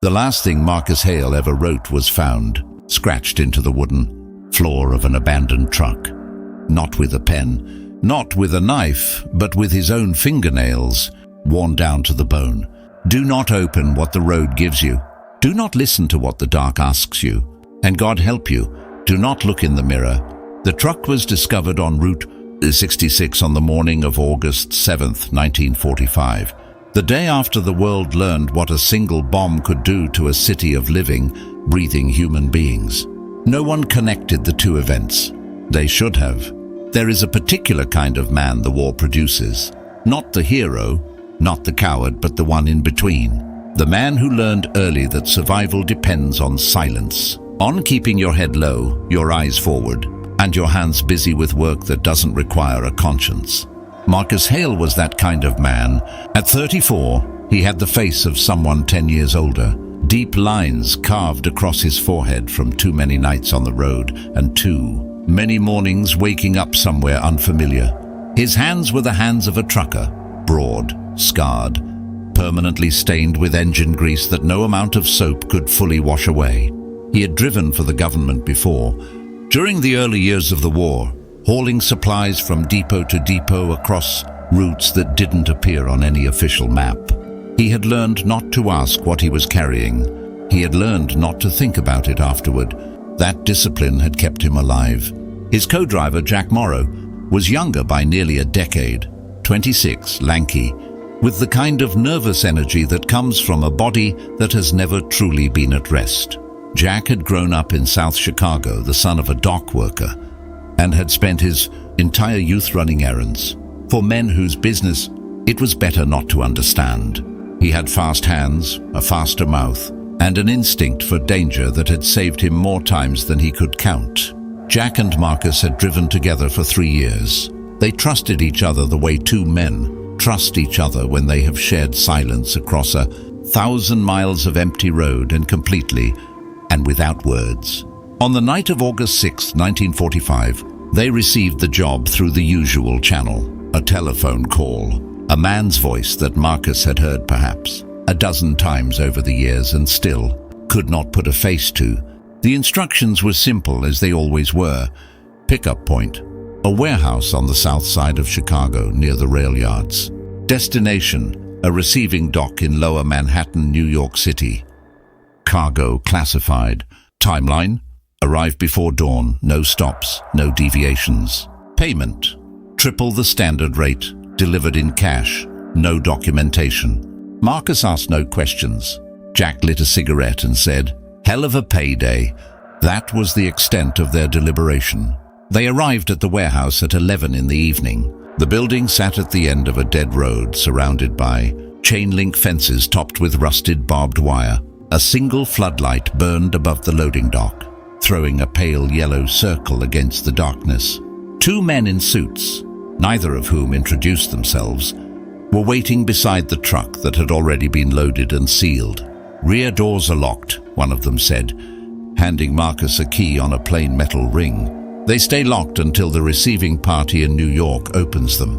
The last thing Marcus Hale ever wrote was found, scratched into the wooden floor of an abandoned truck. Not with a pen, not with a knife, but with his own fingernails, worn down to the bone. Do not open what the road gives you. Do not listen to what the dark asks you. And God help you, do not look in the mirror. The truck was discovered on Route 66 on the morning of August 7th, 1945. The day after the world learned what a single bomb could do to a city of living, breathing human beings. No one connected the two events. They should have. There is a particular kind of man the war produces. Not the hero, not the coward, but the one in between. The man who learned early that survival depends on silence, on keeping your head low, your eyes forward, and your hands busy with work that doesn't require a conscience. Marcus Hale was that kind of man. At 34, he had the face of someone 10 years older, deep lines carved across his forehead from too many nights on the road and too many mornings waking up somewhere unfamiliar. His hands were the hands of a trucker, broad, scarred, permanently stained with engine grease that no amount of soap could fully wash away. He had driven for the government before. During the early years of the war, hauling supplies from depot to depot across routes that didn't appear on any official map. He had learned not to ask what he was carrying. He had learned not to think about it afterward. That discipline had kept him alive. His co-driver, Jack Morrow, was younger by nearly a decade, 26, lanky, with the kind of nervous energy that comes from a body that has never truly been at rest. Jack had grown up in South Chicago, the son of a dock worker, and had spent his entire youth running errands for men whose business it was better not to understand. He had fast hands, a faster mouth, and an instinct for danger that had saved him more times than he could count. Jack and Marcus had driven together for 3 years. They trusted each other the way two men trust each other when they have shared silence across 1,000 miles of empty road, and completely and without words. On the night of August 6, 1945, they received the job through the usual channel, a telephone call, a man's voice that Marcus had heard perhaps a dozen times over the years and still could not put a face to. The instructions were simple, as they always were. Pickup point, a warehouse on the south side of Chicago near the rail yards. Destination, a receiving dock in Lower Manhattan, New York City. Cargo classified. Timeline, arrive before dawn, no stops, no deviations. Payment, triple the standard rate, delivered in cash, no documentation. Marcus asked no questions. Jack lit a cigarette and said, "Hell of a payday." That was the extent of their deliberation. They arrived at the warehouse at 11 in the evening. The building sat at the end of a dead road surrounded by chain-link fences topped with rusted barbed wire. A single floodlight burned above the loading dock, throwing a pale yellow circle against the darkness. Two men in suits, neither of whom introduced themselves, were waiting beside the truck that had already been loaded and sealed. "Rear doors are locked," one of them said, handing Marcus a key on a plain metal ring. "They stay locked until the receiving party in New York opens them.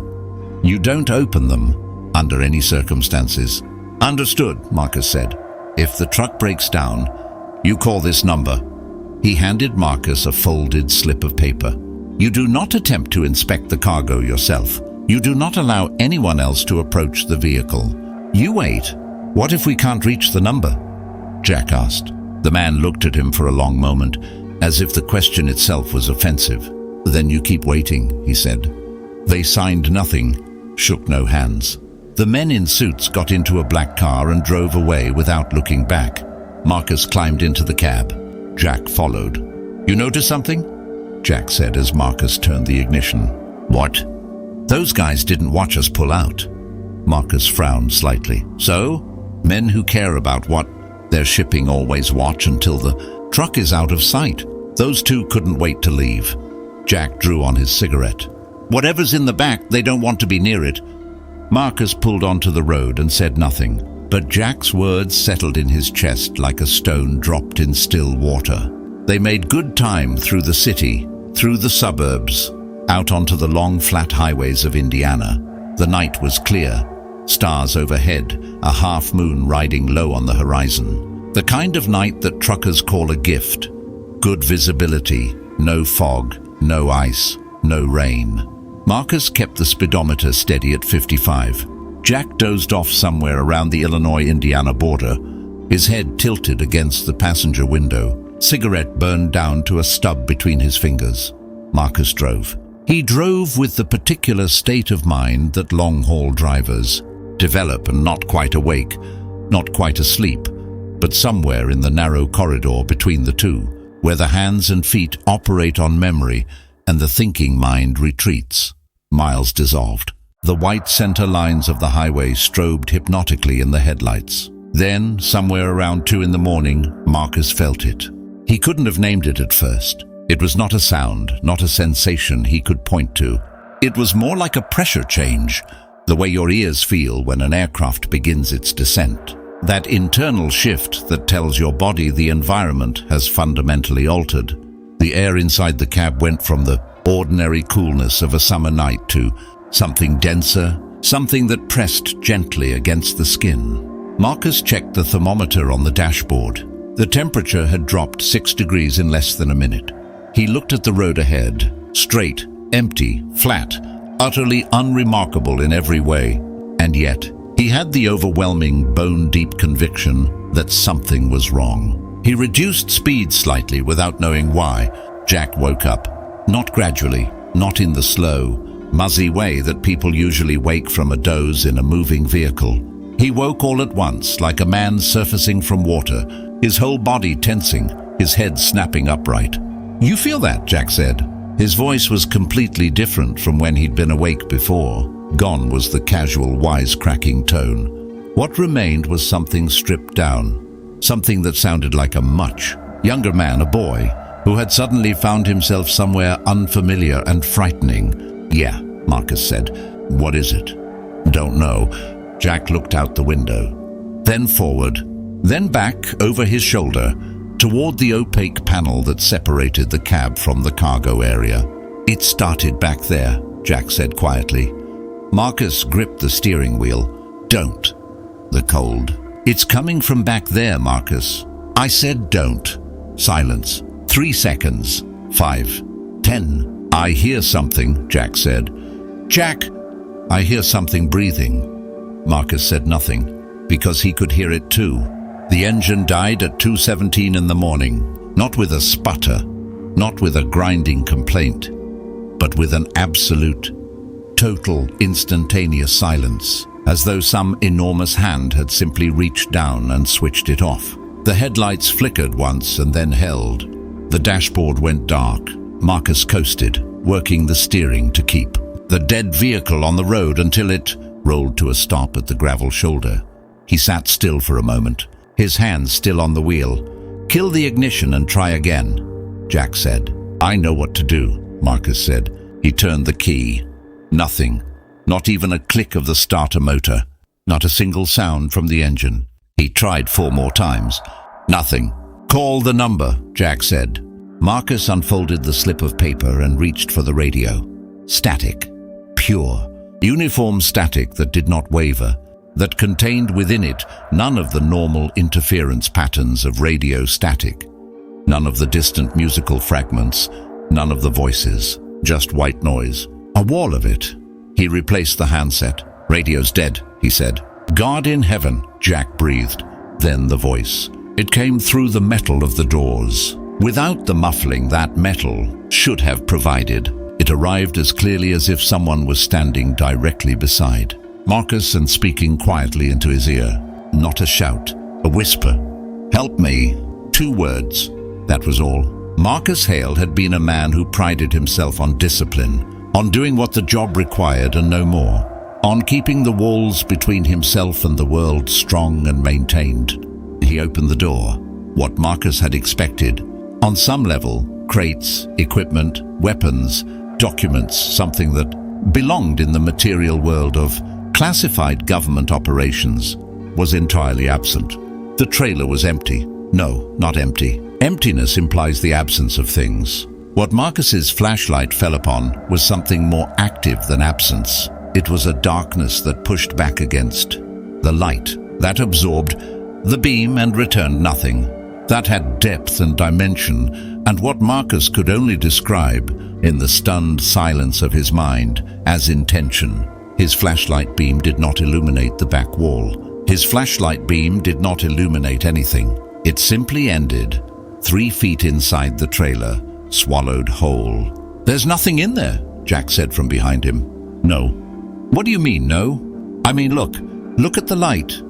You don't open them under any circumstances." "Understood," Marcus said. "If the truck breaks down, you call this number." He handed Marcus a folded slip of paper. "You do not attempt to inspect the cargo yourself. You do not allow anyone else to approach the vehicle. You wait. What if we can't reach the number?" Jack asked. The man looked at him for a long moment, as if the question itself was offensive. "Then you keep waiting," he said. They signed nothing, shook no hands. The men in suits got into a black car and drove away without looking back. Marcus climbed into the cab. Jack followed. "You notice something?" Jack said as Marcus turned the ignition. "What?" "Those guys didn't watch us pull out." Marcus frowned slightly. "So? Men who care about what they're shipping always watch until the truck is out of sight. Those two couldn't wait to leave." Jack drew on his cigarette. "Whatever's in the back, they don't want to be near it." Marcus pulled onto the road and said nothing, but Jack's words settled in his chest like a stone dropped in still water. They made good time through the city, through the suburbs, out onto the long flat highways of Indiana. The night was clear, stars overhead, a half moon riding low on the horizon. The kind of night that truckers call a gift. Good visibility, no fog, no ice, no rain. Marcus kept the speedometer steady at 55. Jack dozed off somewhere around the Illinois-Indiana border, his head tilted against the passenger window, cigarette burned down to a stub between his fingers. Marcus drove. He drove with the particular state of mind that long-haul drivers develop, and not quite awake, not quite asleep, but somewhere in the narrow corridor between the two, where the hands and feet operate on memory and the thinking mind retreats. Miles dissolved. The white center lines of the highway strobed hypnotically in the headlights. Then, somewhere around 2 in the morning, Marcus felt it. He couldn't have named it at first. It was not a sound, not a sensation he could point to. It was more like a pressure change, the way your ears feel when an aircraft begins its descent. That internal shift that tells your body the environment has fundamentally altered. The air inside the cab went from the ordinary coolness of a summer night to something denser, something that pressed gently against the skin. Marcus checked the thermometer on the dashboard. The temperature had dropped 6 degrees in less than a minute. He looked at the road ahead, straight, empty, flat, utterly unremarkable in every way. And yet, he had the overwhelming, bone-deep conviction that something was wrong. He reduced speed slightly without knowing why. Jack woke up. Not gradually, not in the slow, muzzy way that people usually wake from a doze in a moving vehicle. He woke all at once, like a man surfacing from water, his whole body tensing, his head snapping upright. "You feel that?" Jack said. His voice was completely different from when he'd been awake before. Gone was the casual, wisecracking tone. What remained was something stripped down, something that sounded like a much younger man, a boy, who had suddenly found himself somewhere unfamiliar and frightening. "Yeah," Marcus said. "What is it?" "Don't know." Jack looked out the window. Then forward, then back over his shoulder, toward the opaque panel that separated the cab from the cargo area. "It started back there," Jack said quietly. Marcus gripped the steering wheel. "Don't." The cold. "It's coming from back there, Marcus." "I said don't." Silence. 3 seconds. 5. 10. "I hear something," Jack said. "Jack!" "I hear something breathing." Marcus said nothing, because he could hear it too. The engine died at 2:17 in the morning, not with a sputter, not with a grinding complaint, but with an absolute, total, instantaneous silence, as though some enormous hand had simply reached down and switched it off. The headlights flickered once and then held. The dashboard went dark. Marcus coasted, working the steering to keep the dead vehicle on the road until it rolled to a stop at the gravel shoulder. He sat still for a moment, his hands still on the wheel. "Kill the ignition and try again," Jack said. "I know what to do," Marcus said. He turned the key. Nothing. Not even a click of the starter motor. Not a single sound from the engine. He tried 4 more times. Nothing. "Call the number," Jack said. Marcus unfolded the slip of paper and reached for the radio. Static. Pure. Uniform static that did not waver, that contained within it none of the normal interference patterns of radio static, none of the distant musical fragments, none of the voices, just white noise. A wall of it. He replaced the handset. "Radio's dead," he said. "God in heaven," Jack breathed. Then the voice. It came through the metal of the doors. Without the muffling that metal should have provided, it arrived as clearly as if someone was standing directly beside Marcus and speaking quietly into his ear. Not a shout, a whisper. "Help me." 2 words. That was all. Marcus Hale had been a man who prided himself on discipline, on doing what the job required and no more, on keeping the walls between himself and the world strong and maintained. He opened the door. What Marcus had expected. On some level, crates, equipment, weapons, documents, something that belonged in the material world of classified government operations, was entirely absent. The trailer was empty. No, not empty. Emptiness implies the absence of things. What Marcus's flashlight fell upon was something more active than absence. It was a darkness that pushed back against the light, that absorbed the beam and returned nothing. That had depth and dimension, and what Marcus could only describe, in the stunned silence of his mind, as intention. His flashlight beam did not illuminate the back wall. His flashlight beam did not illuminate anything. It simply ended, 3 feet inside the trailer, swallowed whole. "There's nothing in there," Jack said from behind him. "No." "What do you mean, no?" "I mean, look at the light."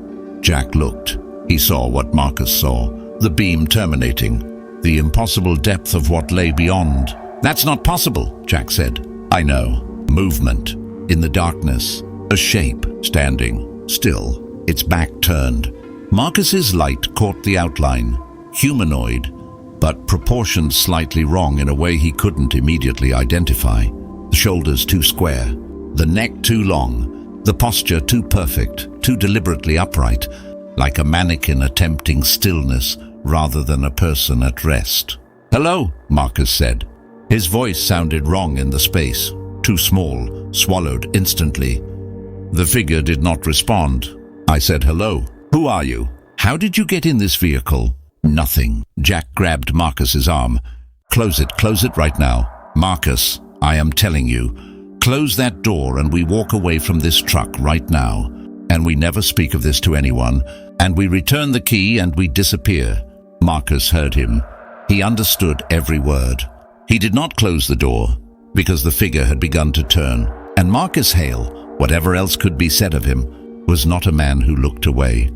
Jack looked. He saw what Marcus saw, the beam terminating, the impossible depth of what lay beyond. "That's not possible," Jack said. "I know." Movement. In the darkness, a shape standing, still, its back turned. Marcus's light caught the outline, humanoid, but proportioned slightly wrong in a way he couldn't immediately identify. The shoulders too square, the neck too long, the posture too perfect, too deliberately upright, like a mannequin attempting stillness rather than a person at rest. "Hello," Marcus said. His voice sounded wrong in the space, too small, swallowed instantly. The figure did not respond. I said, "Hello. Who are you? How did you get in this vehicle?" "Nothing." Jack grabbed Marcus's arm. Close it right now." "Marcus, I am telling you, close that door and we walk away from this truck right now. And we never speak of this to anyone. And we return the key and we disappear." Marcus heard him. He understood every word. He did not close the door, because the figure had begun to turn. And Marcus Hale, whatever else could be said of him, was not a man who looked away.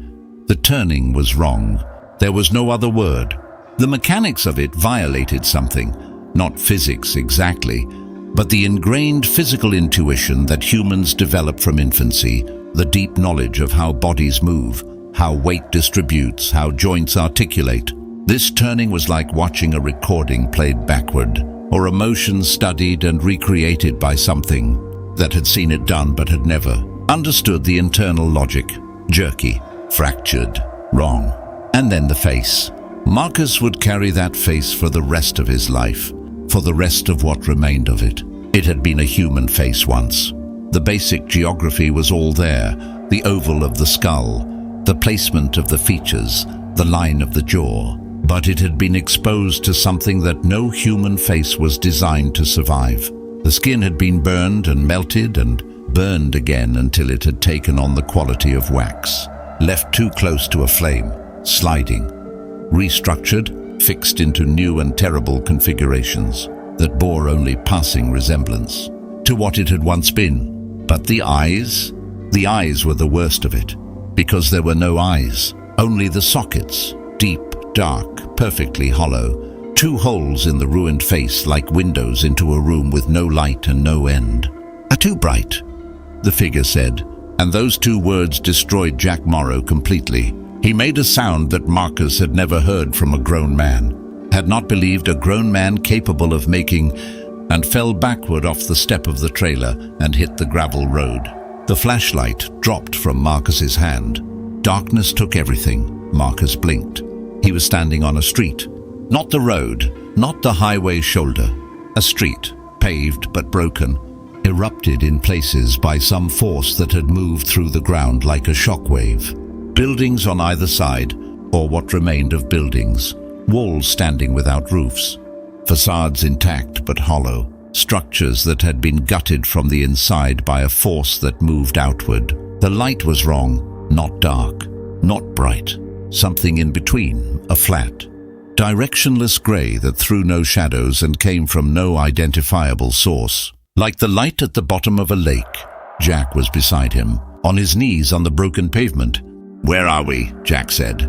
The turning was wrong. There was no other word. The mechanics of it violated something, not physics exactly, but the ingrained physical intuition that humans develop from infancy, the deep knowledge of how bodies move, how weight distributes, how joints articulate. This turning was like watching a recording played backward, or a motion studied and recreated by something that had seen it done but had never understood the internal logic. Jerky, fractured, wrong. And then the face. Marcus would carry that face for the rest of his life, for the rest of what remained of it. It had been a human face once. The basic geography was all there, the oval of the skull, the placement of the features, the line of the jaw. But it had been exposed to something that no human face was designed to survive. The skin had been burned and melted and burned again until it had taken on the quality of wax, left too close to a flame, sliding, restructured, fixed into new and terrible configurations that bore only passing resemblance to what it had once been. But the eyes were the worst of it, because there were no eyes, only the sockets, deep, dark, perfectly hollow, 2 holes in the ruined face like windows into a room with no light and no end. "Too bright," the figure said, and those 2 words destroyed Jack Morrow completely. He made a sound that Marcus had never heard from a grown man, had not believed a grown man capable of making, and fell backward off the step of the trailer and hit the gravel road. The flashlight dropped from Marcus's hand. Darkness took everything. Marcus blinked. He was standing on a street. Not the road, not the highway shoulder. A street, paved but broken, erupted in places by some force that had moved through the ground like a shockwave. Buildings on either side, or what remained of buildings. Walls standing without roofs. Facades intact but hollow. Structures that had been gutted from the inside by a force that moved outward. The light was wrong, not dark, not bright. Something in between, a flat, directionless grey that threw no shadows and came from no identifiable source. Like the light at the bottom of a lake. Jack was beside him, on his knees on the broken pavement. "Where are we?" Jack said.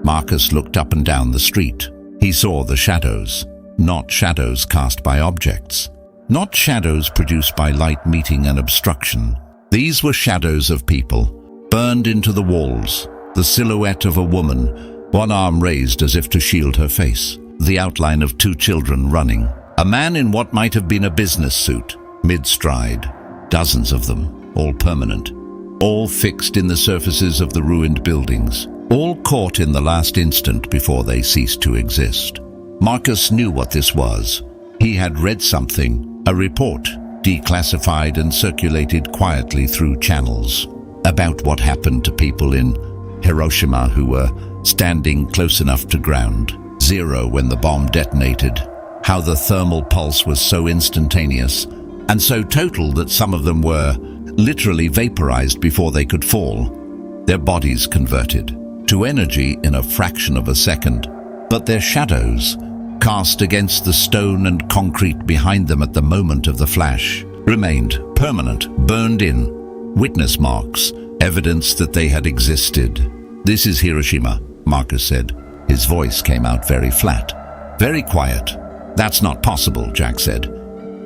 Marcus looked up and down the street. He saw the shadows, not shadows cast by objects, not shadows produced by light meeting an obstruction. These were shadows of people, burned into the walls, the silhouette of a woman, one arm raised as if to shield her face, the outline of 2 children running, a man in what might have been a business suit, mid-stride, dozens of them, all permanent, all fixed in the surfaces of the ruined buildings, all caught in the last instant before they ceased to exist. Marcus knew what this was. He had read something, a report, declassified and circulated quietly through channels, about what happened to people in Hiroshima who were standing close enough to ground, 0 when the bomb detonated, how the thermal pulse was so instantaneous and so total that some of them were literally vaporized before they could fall, their bodies converted to energy in a fraction of a second, but their shadows, cast against the stone and concrete behind them at the moment of the flash, remained permanent, burned in, witness marks, evidence that they had existed. "This is Hiroshima," Marcus said. His voice came out very flat, very quiet. "That's not possible," Jack said.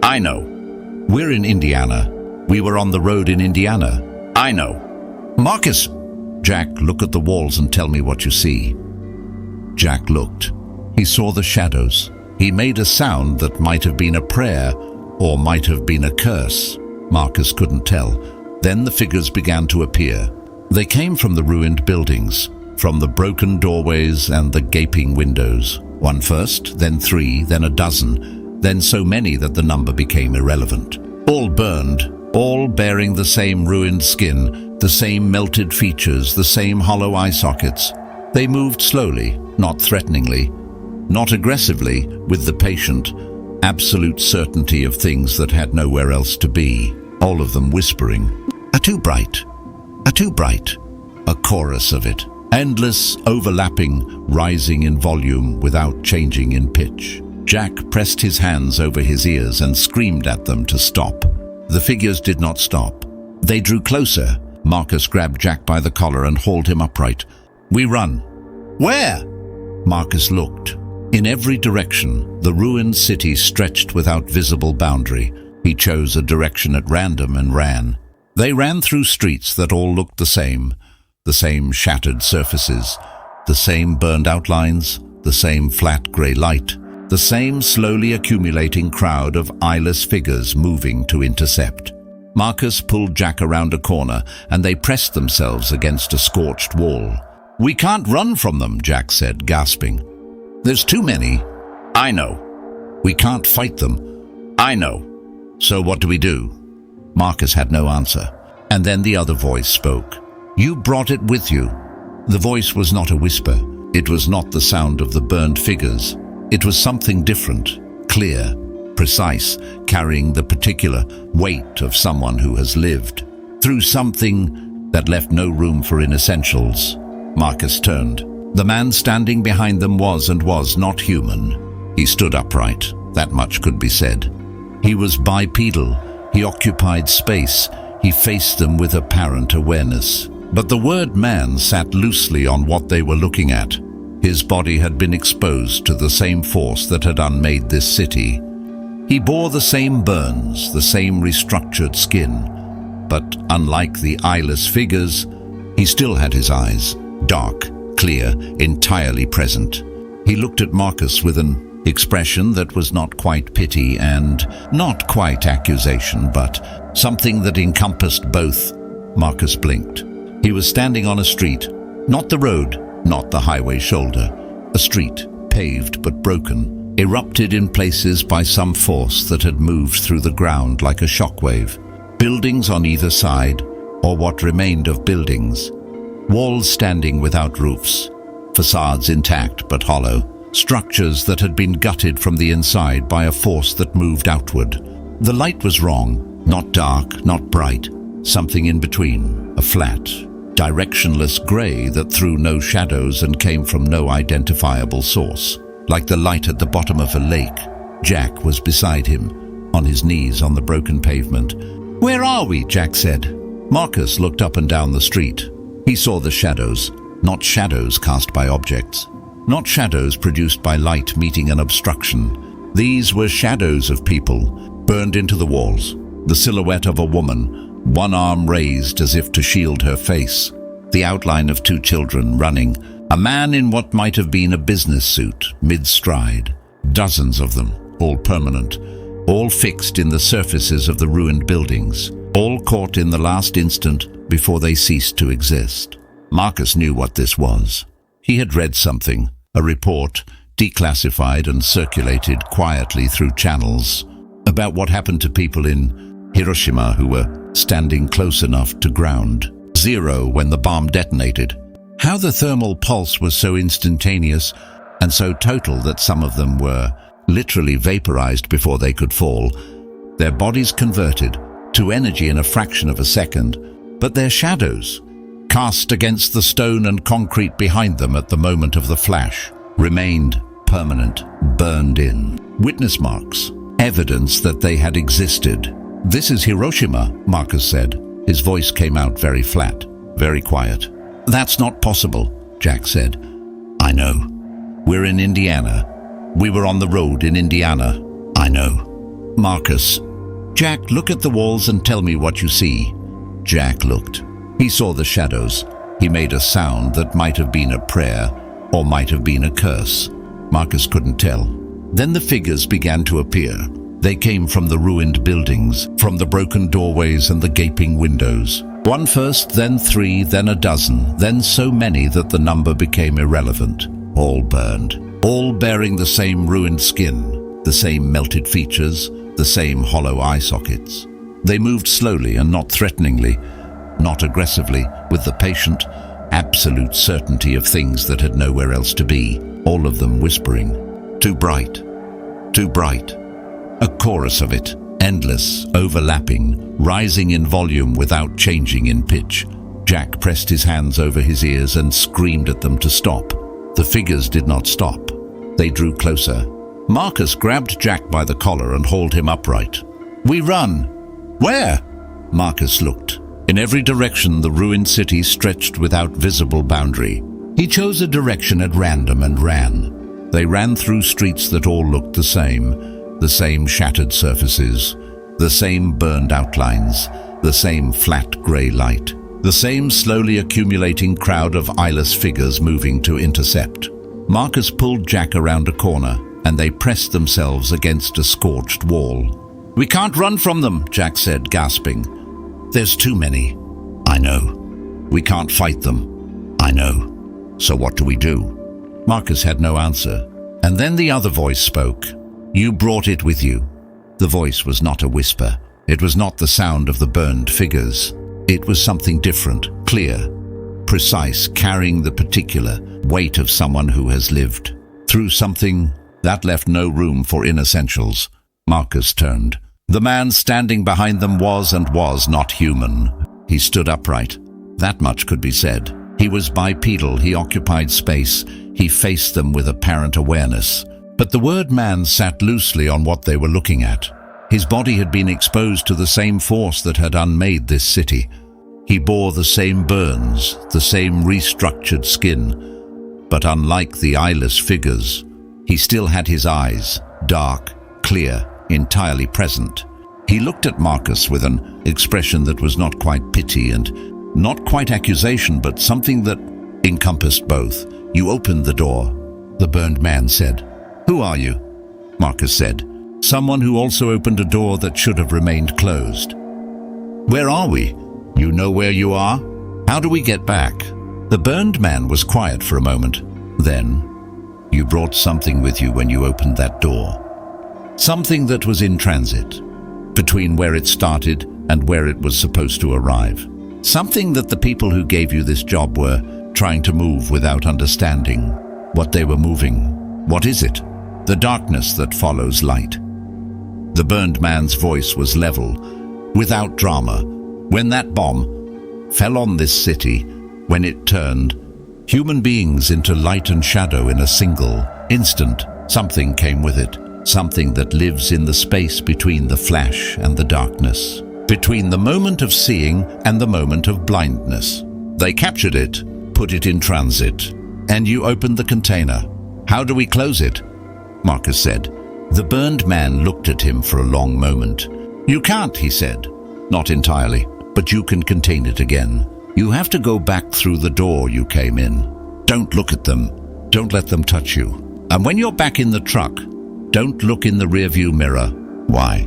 "I know. We're in Indiana. We were on the road in Indiana. I know." "Marcus!" "Jack, look at the walls and tell me what you see." Jack looked. He saw the shadows. He made a sound that might have been a prayer or might have been a curse. Marcus couldn't tell. Then the figures began to appear. They came from the ruined buildings, from the broken doorways and the gaping windows. One first, then 3, then a dozen, then so many that the number became irrelevant. All burned, all bearing the same ruined skin, the same melted features, the same hollow eye sockets. They moved slowly, not threateningly, not aggressively, with the patient, absolute certainty of things that had nowhere else to be, all of them whispering, too bright, too bright," a chorus of it, endless, overlapping, rising in volume without changing in pitch. Jack pressed his hands over his ears and screamed at them to stop. The figures did not stop. They drew closer. Marcus grabbed Jack by the collar and hauled him upright. "We run." "Where?" Marcus looked. In every direction, the ruined city stretched without visible boundary. He chose a direction at random and ran. They ran through streets that all looked the same shattered surfaces, the same burned outlines, the same flat grey light, the same slowly accumulating crowd of eyeless figures moving to intercept. Marcus pulled Jack around a corner, and they pressed themselves against a scorched wall. "We can't run from them," Jack said, gasping. "There's too many." "I know." "We can't fight them." "I know." "So what do we do?" Marcus had no answer. And then the other voice spoke. "You brought it with you." The voice was not a whisper. It was not the sound of the burned figures. It was something different, clear, precise, carrying the particular weight of someone who has lived through something that left no room for inessentials. Marcus turned. The man standing behind them was not human. He stood upright, that much could be said. He was bipedal. He occupied space. He faced them with apparent awareness. But the word man sat loosely on what they were looking at. His body had been exposed to the same force that had unmade this city. He bore the same burns, the same restructured skin. But unlike the eyeless figures, he still had his eyes, dark, clear, entirely present. He looked at Marcus with an expression that was not quite pity and not quite accusation, but something that encompassed both. Marcus blinked. He was standing on a street, not the road, not the highway shoulder. A street, paved but broken, erupted in places by some force that had moved through the ground like a shockwave. Buildings on either side, or what remained of buildings. Walls standing without roofs. Facades intact but hollow. Structures that had been gutted from the inside by a force that moved outward. The light was wrong, not dark, not bright, something in between, a flat, directionless grey that threw no shadows and came from no identifiable source. Like the light at the bottom of a lake, Jack was beside him, on his knees on the broken pavement. "Where are we?" Jack said. Marcus looked up and down the street. He saw the shadows, not shadows cast by objects. Not shadows produced by light meeting an obstruction. These were shadows of people, burned into the walls. The silhouette of a woman, one arm raised as if to shield her face. The outline of 2 children running. A man in what might have been a business suit, mid-stride. Dozens of them, all permanent. All fixed in the surfaces of the ruined buildings. All caught in the last instant before they ceased to exist. Marcus knew what this was. He had read something. A report, declassified and circulated quietly through channels, about what happened to people in Hiroshima who were standing close enough to ground. 0 when the bomb detonated. How the thermal pulse was so instantaneous and so total that some of them were literally vaporized before they could fall. Their bodies converted to energy in a fraction of a second, but their shadows, cast against the stone and concrete behind them at the moment of the flash, remained permanent, burned in. Witness marks, evidence that they had existed. "This is Hiroshima," Marcus said. His voice came out very flat, very quiet. "That's not possible," Jack said. "I know. We're in Indiana. We were on the road in Indiana. I know." "Marcus." "Jack, look at the walls and tell me what you see." Jack looked. He saw the shadows. He made a sound that might have been a prayer or might have been a curse. Marcus couldn't tell. Then the figures began to appear. They came from the ruined buildings, from the broken doorways and the gaping windows. One first, then three, then a dozen, then so many that the number became irrelevant. All burned, all bearing the same ruined skin, the same melted features, the same hollow eye sockets. They moved slowly and not threateningly, not aggressively, with the patient, absolute certainty of things that had nowhere else to be, all of them whispering, "Too bright, too bright." A chorus of it, endless, overlapping, rising in volume without changing in pitch. Jack pressed his hands over his ears and screamed at them to stop. The figures did not stop. They drew closer. Marcus grabbed Jack by the collar and hauled him upright. "We run." "Where?" Marcus looked. In every direction the ruined city stretched without visible boundary. He chose a direction at random and ran. They ran through streets that all looked the same shattered surfaces, the same burned outlines, the same flat grey light, the same slowly accumulating crowd of eyeless figures moving to intercept. Marcus pulled Jack around a corner, and they pressed themselves against a scorched wall. "We can't run from them," Jack said, gasping. "There's too many." "I know. We can't fight them." "I know. So what do we do?" Marcus had no answer. And then the other voice spoke. "You brought it with you." The voice was not a whisper. It was not the sound of the burned figures. It was something different, clear, precise, carrying the particular weight of someone who has lived through something that left no room for inessentials. Marcus turned. The man standing behind them was and was not human. He stood upright. That much could be said. He was bipedal, he occupied space, he faced them with apparent awareness. But the word man sat loosely on what they were looking at. His body had been exposed to the same force that had unmade this city. He bore the same burns, the same restructured skin. But unlike the eyeless figures, he still had his eyes, dark, clear, entirely present. He looked at Marcus with an expression that was not quite pity and not quite accusation, but something that encompassed both. "You opened the door," the burned man said. "Who are you?" Marcus said. "Someone who also opened a door that should have remained closed." "Where are we?" "You know where you are?" "How do we get back?" The burned man was quiet for a moment. Then, "You brought something with you when you opened that door. Something that was in transit, between where it started and where it was supposed to arrive. Something that the people who gave you this job were trying to move without understanding what they were moving. What is it? The darkness that follows light." The burned man's voice was level, without drama. "When that bomb fell on this city, when it turned human beings into light and shadow in a single instant, something came with it. Something that lives in the space between the flash and the darkness, between the moment of seeing and the moment of blindness. They captured it, put it in transit, and you opened the container. How do we close it?" Marcus said. The burned man looked at him for a long moment. "You can't," he said. "Not entirely, but you can contain it again. You have to go back through the door you came in. Don't look at them. Don't let them touch you. And when you're back in the truck, don't look in the rearview mirror." "Why?"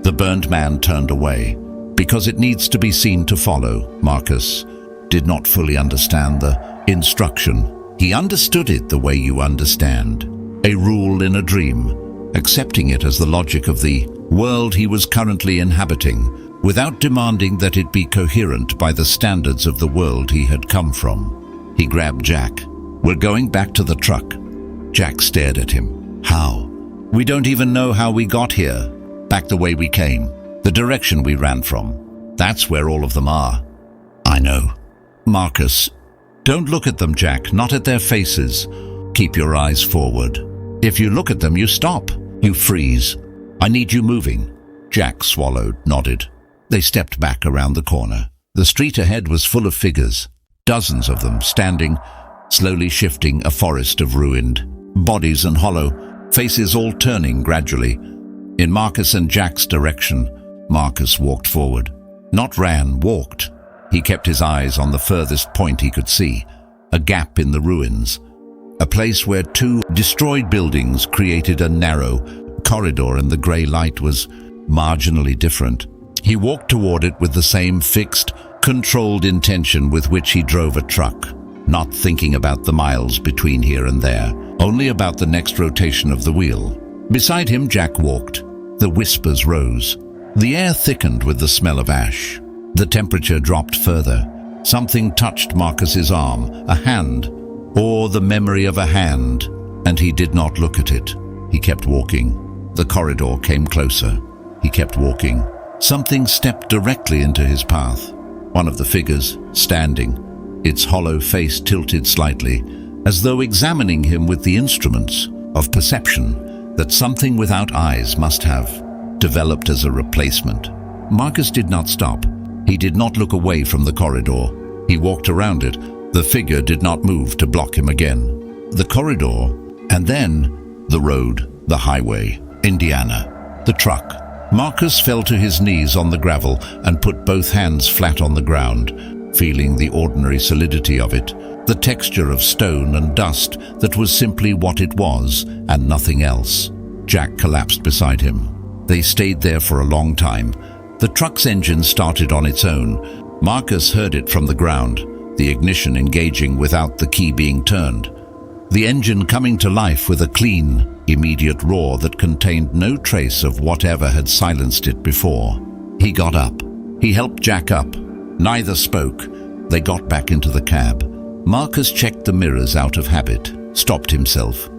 The burned man turned away. "Because it needs to be seen to follow." Marcus did not fully understand the instruction. He understood it the way you understand. A rule in a dream, accepting it as the logic of the world he was currently inhabiting, without demanding that it be coherent by the standards of the world he had come from. He grabbed Jack. "We're going back to the truck." Jack stared at him. "How?" "We don't even know how we got here. Back the way we came. The direction we ran from. That's where all of them are." "I know." "Marcus, don't look at them, Jack, not at their faces. Keep your eyes forward. If you look at them, you stop. You freeze. I need you moving." Jack swallowed, nodded. They stepped back around the corner. The street ahead was full of figures, dozens of them standing, slowly shifting, a forest of ruined bodies and hollow faces, all turning gradually. In Marcus and Jack's direction, Marcus walked forward. Not ran, walked. He kept his eyes on the furthest point he could see, a gap in the ruins, a place where two destroyed buildings created a narrow corridor, and the grey light was marginally different. He walked toward it with the same fixed, controlled intention with which he drove a truck, not thinking about the miles between here and there, only about the next rotation of the wheel. Beside him, Jack walked. The whispers rose. The air thickened with the smell of ash. The temperature dropped further. Something touched Marcus's arm, a hand, or the memory of a hand, and he did not look at it. He kept walking. The corridor came closer. He kept walking. Something stepped directly into his path. One of the figures, standing, its hollow face tilted slightly, as though examining him with the instruments of perception that something without eyes must have, developed as a replacement. Marcus did not stop. He did not look away from the corridor. He walked around it. The figure did not move to block him again. The corridor, and then the road, the highway, Indiana, the truck. Marcus fell to his knees on the gravel and put both hands flat on the ground, feeling the ordinary solidity of it, the texture of stone and dust that was simply what it was and nothing else. Jack collapsed beside him. They stayed there for a long time. The truck's engine started on its own. Marcus heard it from the ground, the ignition engaging without the key being turned. The engine coming to life with a clean, immediate roar that contained no trace of whatever had silenced it before. He got up. He helped Jack up. Neither spoke. They got back into the cab. Marcus checked the mirrors out of habit, stopped himself,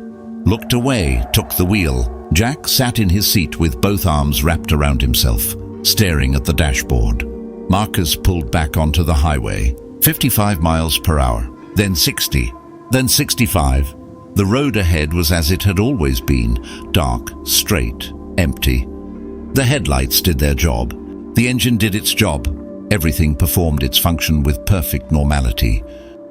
looked away, took the wheel. Jack sat in his seat with both arms wrapped around himself, staring at the dashboard. Marcus pulled back onto the highway, 55 miles per hour, then 60, then 65. The road ahead was as it had always been, dark, straight, empty. The headlights did their job. The engine did its job. Everything performed its function with perfect normality.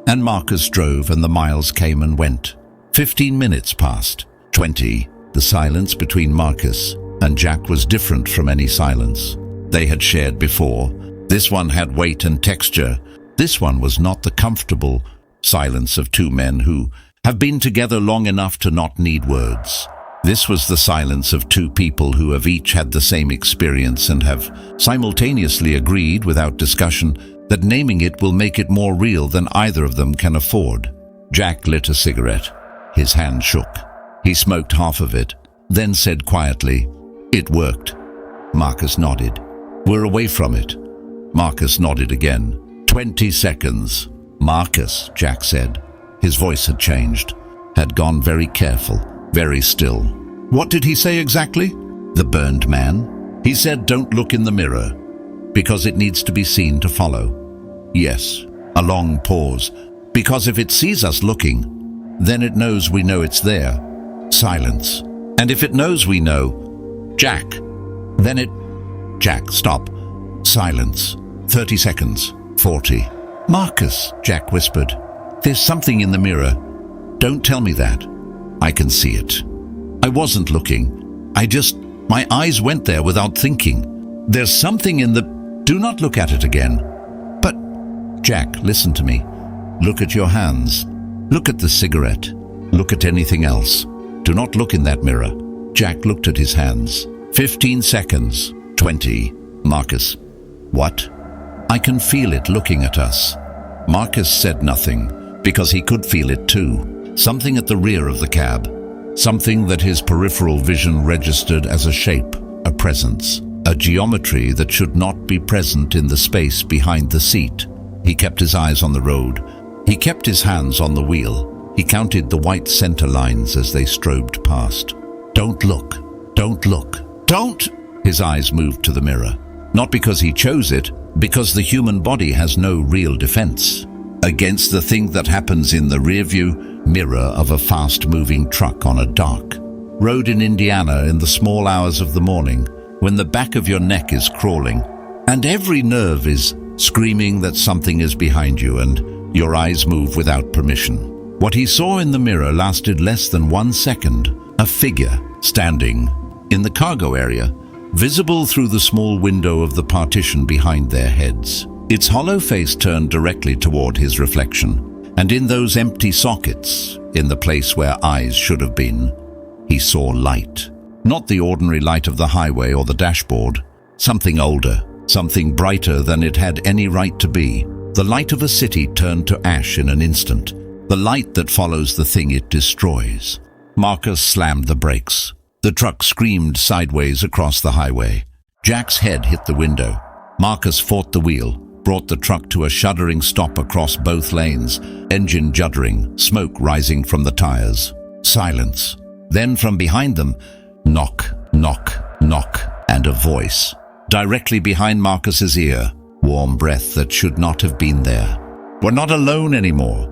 And Marcus drove, and the miles came and went. 15 minutes passed. 20. The silence between Marcus and Jack was different from any silence they had shared before. This one had weight and texture. This one was not the comfortable silence of two men who have been together long enough to not need words. This was the silence of two people who have each had the same experience and have simultaneously agreed without discussion that naming it will make it more real than either of them can afford. Jack lit a cigarette. His hand shook. He smoked half of it, then said quietly, "It worked." Marcus nodded. "We're away from it." Marcus nodded again. 20 seconds. "Marcus," Jack said. His voice had changed, had gone very careful, very still. "What did he say exactly?" "The burned man. He said don't look in the mirror, because it needs to be seen to follow." "Yes." A long pause. "Because if it sees us looking, then it knows we know it's there." Silence. "And if it knows we know, Jack, then it..." "Jack, stop." Silence. 30 seconds. 40. "Marcus," Jack whispered. "There's something in the mirror. Don't tell me that." "I can see it." "I wasn't looking. My eyes went there without thinking. There's something in the..." "Do not look at it again." "But..." "Jack, listen to me. Look at your hands. Look at the cigarette. Look at anything else. Do not look in that mirror." Jack looked at his hands. 15 seconds. 20. "Marcus." "What?" "I can feel it looking at us." Marcus said nothing, because he could feel it too. Something at the rear of the cab. Something that his peripheral vision registered as a shape, a presence, a geometry that should not be present in the space behind the seat. He kept his eyes on the road. He kept his hands on the wheel. He counted the white center lines as they strobed past. Don't look. Don't look. Don't! His eyes moved to the mirror. Not because he chose it, because the human body has no real defense against the thing that happens in the rearview mirror of a fast-moving truck on a dark road in Indiana in the small hours of the morning, when the back of your neck is crawling and every nerve is screaming that something is behind you, and your eyes move without permission. What he saw in the mirror lasted less than 1 second. A figure standing in the cargo area, visible through the small window of the partition behind their heads. Its hollow face turned directly toward his reflection, and in those empty sockets, in the place where eyes should have been, he saw light. Not the ordinary light of the highway or the dashboard. Something older, something brighter than it had any right to be. The light of a city turned to ash in an instant. The light that follows the thing it destroys. Marcus slammed the brakes. The truck screamed sideways across the highway. Jack's head hit the window. Marcus fought the wheel, brought the truck to a shuddering stop across both lanes, engine juddering, smoke rising from the tires. Silence. Then from behind them, knock, knock, knock, and a voice. Directly behind Marcus's ear, warm breath that should not have been there. We're not alone anymore.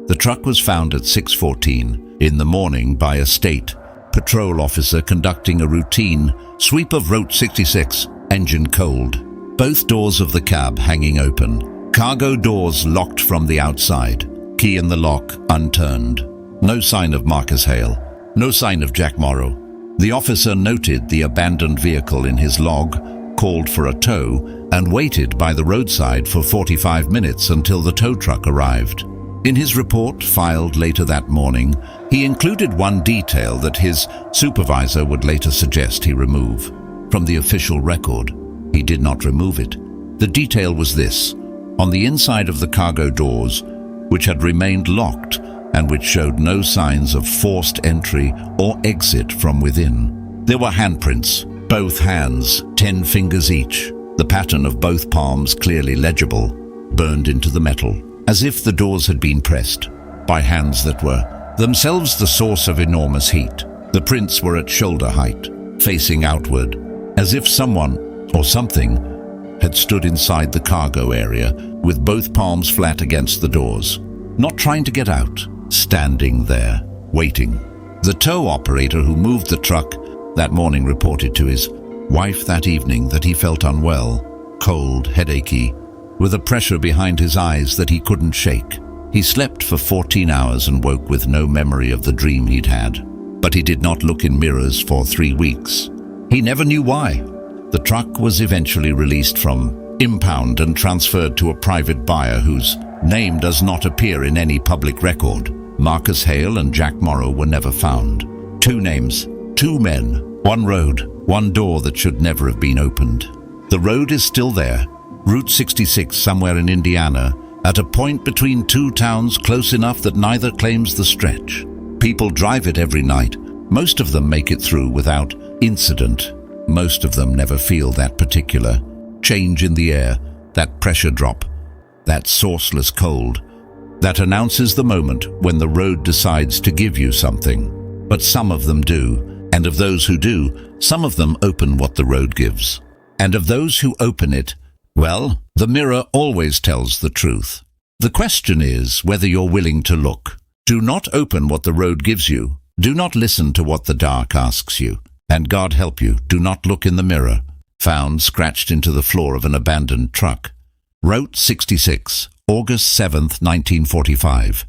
The truck was found at 6:14 in the morning by a state patrol officer conducting a routine sweep of Route 66, engine cold. Both doors of the cab hanging open. Cargo doors locked from the outside. Key in the lock unturned. No sign of Marcus Hale. No sign of Jack Morrow. The officer noted the abandoned vehicle in his log, called for a tow, and waited by the roadside for 45 minutes until the tow truck arrived. In his report, filed later that morning, he included one detail that his supervisor would later suggest he remove. From the official record, he did not remove it. The detail was this: on the inside of the cargo doors, which had remained locked and which showed no signs of forced entry or exit from within, there were handprints, both hands, 10 fingers each, the pattern of both palms clearly legible, burned into the metal, as if the doors had been pressed by hands that were themselves the source of enormous heat. The prints were at shoulder height, facing outward, as if someone or something had stood inside the cargo area with both palms flat against the doors, not trying to get out, standing there, waiting. The tow operator who moved the truck that morning reported to his wife that evening that he felt unwell, cold, headachy, with a pressure behind his eyes that he couldn't shake. He slept for 14 hours and woke with no memory of the dream he'd had. But he did not look in mirrors for 3 weeks. He never knew why. The truck was eventually released from impound and transferred to a private buyer whose name does not appear in any public record. Marcus Hale and Jack Morrow were never found. 2 names, 2 men, 1 road, 1 door that should never have been opened. The road is still there, Route 66 somewhere in Indiana, at a point between 2 towns close enough that neither claims the stretch. People drive it every night. Most of them make it through without incident. Most of them never feel that particular change in the air, that pressure drop, that sourceless cold, that announces the moment when the road decides to give you something. But some of them do, and of those who do, some of them open what the road gives. And of those who open it, well, the mirror always tells the truth. The question is whether you're willing to look. Do not open what the road gives you. Do not listen to what the dark asks you. And God help you, do not look in the mirror. Found scratched into the floor of an abandoned truck. Route 66, August 7th, 1945.